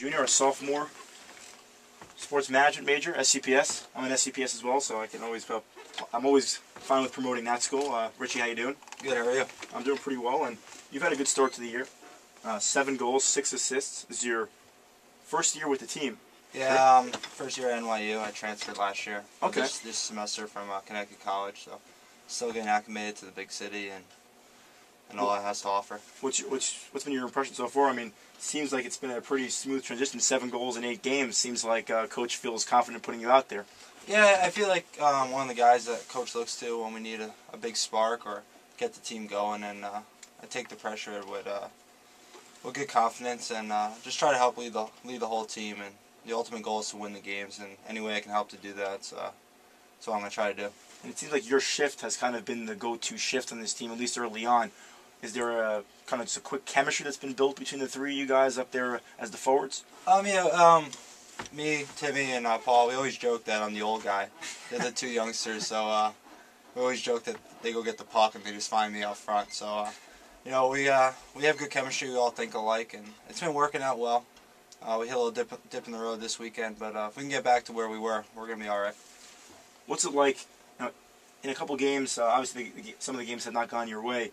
junior or sophomore sports management major, SCPS. I'm an SCPS as well, so I'm always fine with promoting that school. Richie, how you doing? Good, how are you? I'm doing pretty well, and you've had a good start to the year. 7 goals, 6 assists. This is your first year with the team. Yeah, first year at NYU. I transferred last year. Okay. This semester from Connecticut College, so still getting acclimated to the big city and all it has to offer. What's been your impression so far? I mean, seems like it's been a pretty smooth transition. 7 goals in 8 games. Seems like Coach feels confident putting you out there. Yeah, I feel like one of the guys that Coach looks to when we need a big spark or get the team going, and I take the pressure with good confidence and just try to help lead the whole team. And the ultimate goal is to win the games, and any way I can help to do that, that's what I'm going to try to do. And it seems like your shift has kind of been the go-to shift on this team, at least early on. Is there a kind of just a quick chemistry that's been built between the 3 of you guys up there as the forwards? Me, Timmy, and Paul, we always joke that I'm the old guy. They're the 2 youngsters, so we always joke that they go get the puck and they just find me out front. So, we have good chemistry. We all think alike, and it's been working out well. We hit a little dip in the road this weekend, but if we can get back to where we were, we're going to be all right. What's it like, in a couple games, obviously some of the games have not gone your way.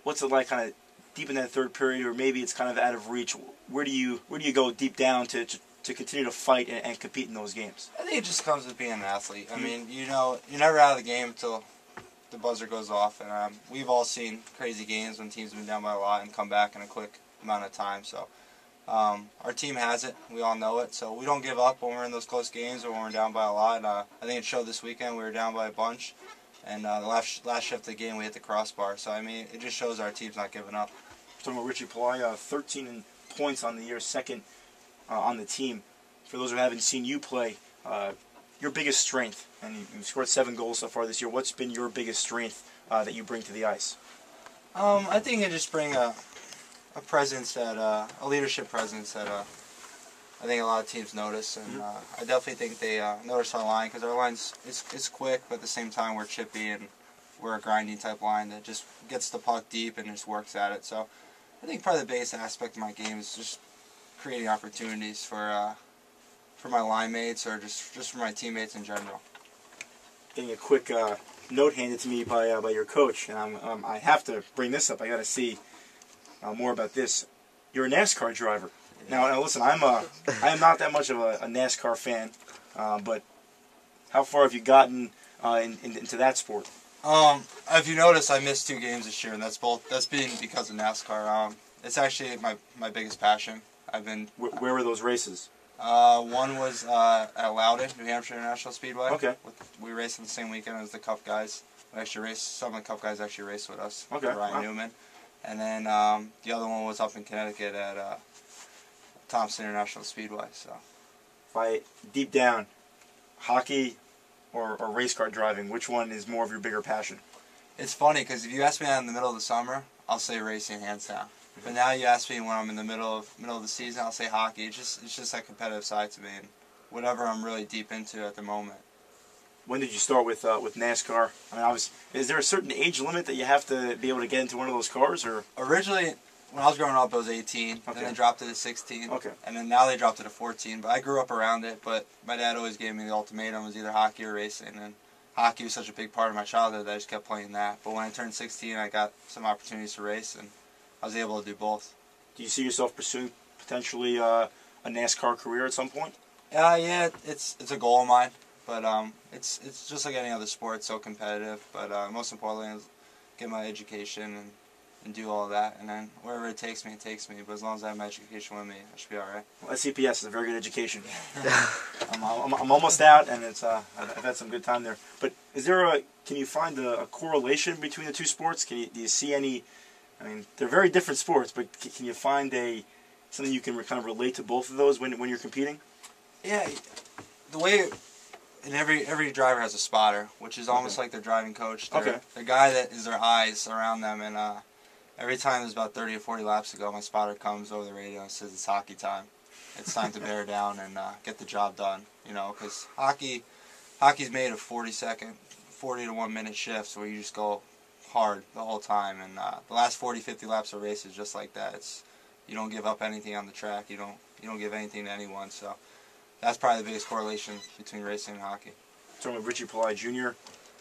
What's it like kind of deep in that third period, or maybe it's kind of out of reach? Where do you go deep down to continue to fight and compete in those games? I think it just comes with being an athlete. I mean, you're never out of the game until the buzzer goes off, and we've all seen crazy games when teams have been down by a lot and come back in a quick amount of time. So our team has it. We all know it. So we don't give up when we're in those close games or when we're down by a lot. I think it showed this weekend. We were down by a bunch, and the last shift of the game we hit the crossbar. So I mean, it just shows our team's not giving up. Talking about Richie Pallai, 13 points on the year, second on the team. For those who haven't seen you play, your biggest strength, and you've scored 7 goals so far this year. What's been your biggest strength that you bring to the ice? I think I just bring a presence a leadership presence that I think a lot of teams notice, and I definitely think they notice our line, because our line's it's quick, but at the same time we're chippy and we're a grinding type line that just gets the puck deep and just works at it. So I think probably the biggest aspect of my game is just creating opportunities for my line mates or just for my teammates in general. Getting a quick note handed to me by your coach, and I have to bring this up. I got to see more about this. You're a NASCAR driver. Now listen, I am not that much of a NASCAR fan, but how far have you gotten into that sport? If you notice, I missed 2 games this year, and that's been because of NASCAR. It's actually my biggest passion. Where were those races? One was at Loudon, New Hampshire International Speedway. Okay. We raced on the same weekend as the Cup guys. Some of the Cup guys actually raced with us. Okay. Ryan Newman. And then the other one was up in Connecticut at Thompson International Speedway. So, deep down, hockey or race car driving, which one is more of your bigger passion? It's funny, because if you ask me that in the middle of the summer, I'll say racing hands down. But now you ask me when I'm in the middle of the season, I'll say hockey. It's just that competitive side to me, and whatever I'm really deep into at the moment. When did you start with NASCAR? I mean, is there a certain age limit that you have to be able to get into one of those cars, or? Originally, when I was growing up, it was 18. Okay. Then they dropped it to 16. Okay. And then now they dropped it to 14. But I grew up around it. But my dad always gave me the ultimatum: it was either hockey or racing. And hockey was such a big part of my childhood that I just kept playing that. But when I turned 16, I got some opportunities to race, and I was able to do both. Do you see yourself pursuing potentially a NASCAR career at some point? Yeah, it's a goal of mine. But it's just like any other sport, it's so competitive. But most importantly, is get my education and do all that, and then wherever it takes me, it takes me. But as long as I have my education with me, I should be all right. Well, SCPS is a very good education. I'm almost out, and I've had some good time there. But can you find a correlation between the 2 sports? Do you see any? I mean, they're very different sports, but can you find something you can kind of relate to both of those when you're competing? Yeah, the way. And every driver has a spotter, which is almost like their driving coach. The guy that is their eyes around them, and every time there's about 30 or 40 laps to go, my spotter comes over the radio and says it's hockey time. It's time to bear down and get the job done. Because hockey's made of 40 to 1 minute shifts where you just go hard the whole time, and the last 40, 50 laps of race is just like that. You don't give up anything on the track. You You don't give anything to anyone. So that's probably the biggest correlation between racing and hockey. Talking with Richie Pallai Jr.,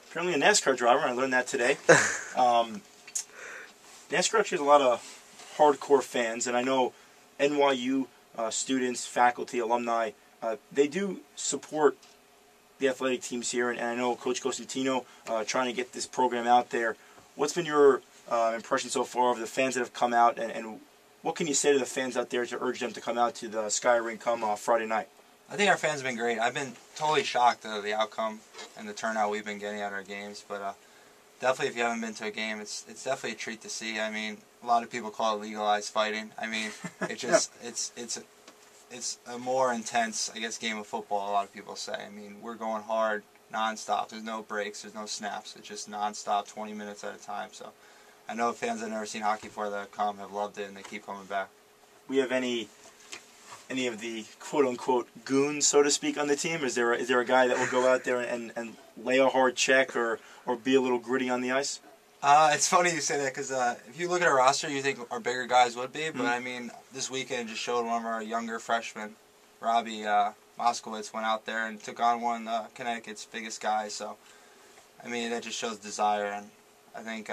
apparently a NASCAR driver. I learned that today. NASCAR actually has a lot of hardcore fans, and I know NYU students, faculty, alumni, they do support the athletic teams here, and I know Coach Costantino trying to get this program out there. What's been your impression so far of the fans that have come out, and what can you say to the fans out there to urge them to come out to the Sky Rink come Friday night? I think our fans have been great. I've been totally shocked at the outcome and the turnout we've been getting at our games, but definitely if you haven't been to a game, it's definitely a treat to see. I mean, a lot of people call it legalized fighting. I mean, it just it's a more intense, I guess, game of football, a lot of people say. I mean, we're going hard, nonstop. There's no breaks, there's no snaps. It's just nonstop, 20 minutes at a time. So I know fans that have never seen hockey before that come have loved it, and they keep coming back. We have any of the quote-unquote goons, so to speak, on the team? Is there a guy that will go out there and lay a hard check or be a little gritty on the ice? It's funny you say that because if you look at our roster, you think our bigger guys would be. But, I mean, this weekend just showed one of our younger freshmen, Robbie Moskowitz, went out there and took on one of Connecticut's biggest guys. So, I mean, that just shows desire. And I think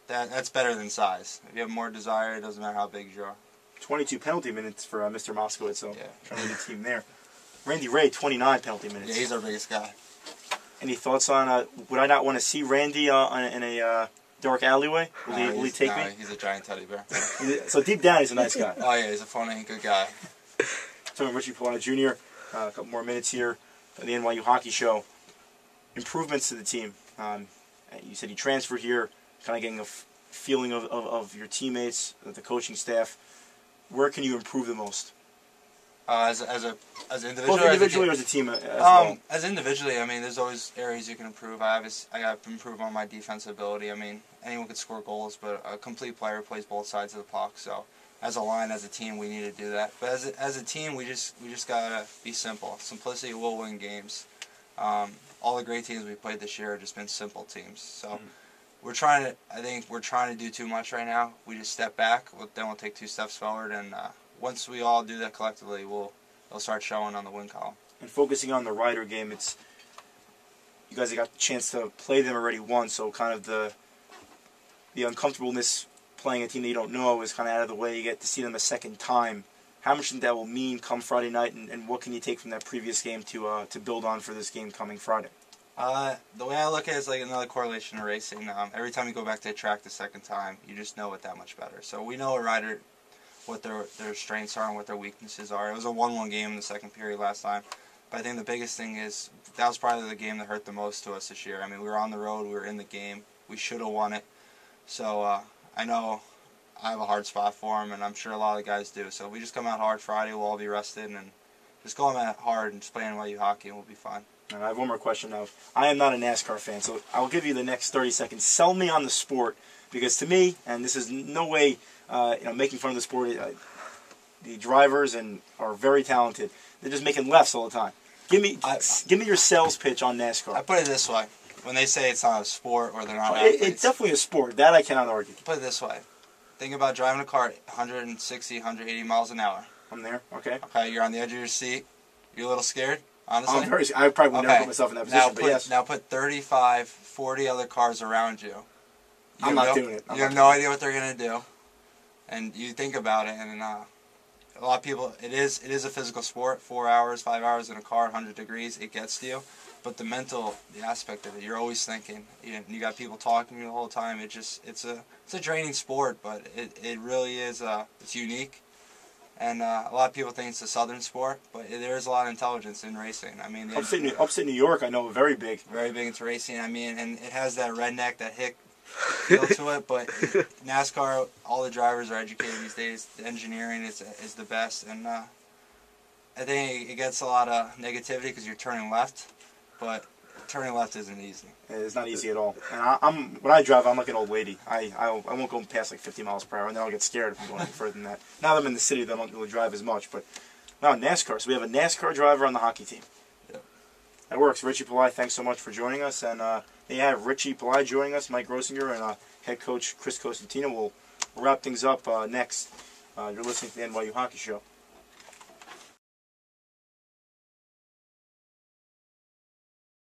that's better than size. If you have more desire, it doesn't matter how big you are. 22 penalty minutes for Mr. Moskowitz, so yeah, trying to lead the team there. Randy Ray, 29 penalty minutes. Yeah, he's our biggest guy. Any thoughts on, would I not want to see Randy in a dark alleyway? Will he take me? He's a giant teddy bear. So deep down, he's a nice guy. Oh, yeah, he's a funny, good guy. So Richie Pallai Jr., a couple more minutes here at the NYU Hockey Show. Improvements to the team. You said you transferred here, kind of getting a feeling of your teammates, the coaching staff. Where can you improve the most? As an individual? Both individually or as a team as well? As individually, I mean, there's always areas you can improve. I got to improve on my defensive ability. I mean, anyone could score goals, but a complete player plays both sides of the puck. So, as a line, as a team, we need to do that. But as a team, we just gotta be simple. Simplicity will win games. All the great teams we played this year have just been simple teams. So. I think we're trying to do too much right now. We just step back, then we'll take 2 steps forward, and once we all do that collectively, it'll start showing on the win column. And focusing on the Rider game, you guys have got the chance to play them already once, so kind of the uncomfortableness playing a team that you don't know is kind of out of the way. You get to see them a second time. How much that will mean come Friday night, and what can you take from that previous game to build on for this game coming Friday? The way I look at it is like another correlation to racing. Every time you go back to the track the second time, you just know it that much better. So we know a rider, what their strengths are and what their weaknesses are. It was a 1-1 game in the second period last time. But I think the biggest thing is that was probably the game that hurt the most to us this year. I mean, we were on the road, we were in the game, we should have won it. So I know I have a hard spot for them, and I'm sure a lot of the guys do. So if we just come out hard Friday, we'll all be rested, and just go out hard and just play NYU hockey, and we'll be fine. And I have one more question now. I am not a NASCAR fan, so I'll give you the next 30 seconds. Sell me on the sport, because to me, and this is no way making fun of the sport, the drivers are very talented. They're just making lefts all the time. Give me your sales pitch on NASCAR. I put it this way. When they say it's not a sport or they're not athletes, it's definitely a sport. That I cannot argue. Put it this way. Think about driving a car at 160, 180 miles an hour. I'm there. Okay. Okay, you're on the edge of your seat. You're a little scared? Honestly? I probably would never put myself in that position, but yes. Now put 35, 40 other cars around you. I'm not doing it. You have no idea what they're going to do. And you think about it, and a lot of people, it is a physical sport. 4 hours, 5 hours in a car, 100 degrees, it gets to you. But the aspect of it, you're always thinking. You got people talking to you the whole time. It's a draining sport, but it really is, it's unique. And a lot of people think it's a southern sport, but there is a lot of intelligence in racing. I mean, upstate New York, I know, very big. Very big into racing. I mean, and it has that redneck, that hick feel to it. But NASCAR, all the drivers are educated these days. The engineering is the best, and I think it gets a lot of negativity because you're turning left, but turning left isn't easy. It's not easy at all. And when I drive, I'm like an old lady. I won't go past like 50 miles per hour, and then I'll get scared if I'm going any further than that. Now that I'm in the city, I don't really drive as much. But now NASCAR. So we have a NASCAR driver on the hockey team. Yep. That works. Richie Pallai, thanks so much for joining us. And they have Richie Pallai joining us, Mike Grosinger, and head coach Chris Costantino. We'll wrap things up next. You're listening to the NYU Hockey Show.